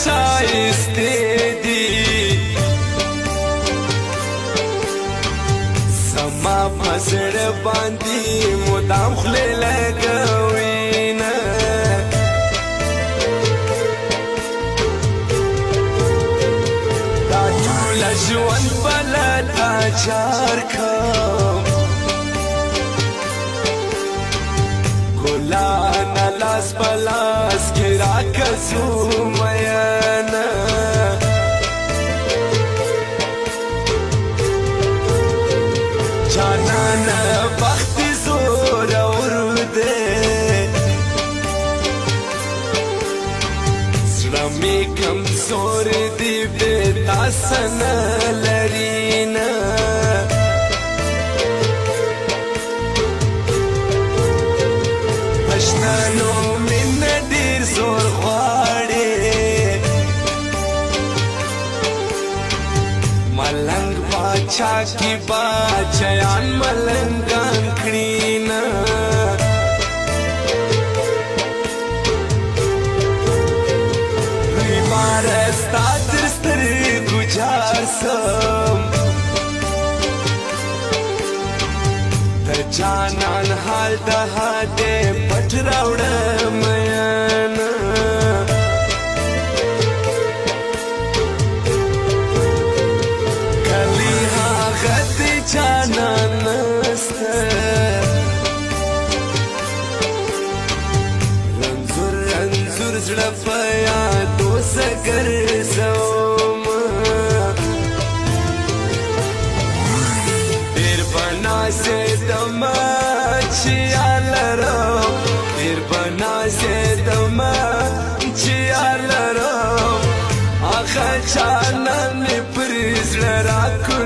شایسته دی زما پسړه باندې مدام خله لګوینه دا ټول ژوند بلد اچار کوم ګلانه لاس پلاس کې راکسو میانا جانانا بخت زور اور دے زړه مې کمزور دی بې تاسو نه لرينا پښتنو مين ډېر زور غواړي ملنګ باچا کی باچیان ملنګان کړینا بیمار استا تر سترګو جار سم د جانان حال د هاده پټ راوړم میانا کلی هغه د جانان نسته رنځور رنځور زړه په یادو ګرځوم ډېر بنازېدم چې یالرم ډېر بنازېدم چې یالرم هغه جانان مې پر زړه راکړ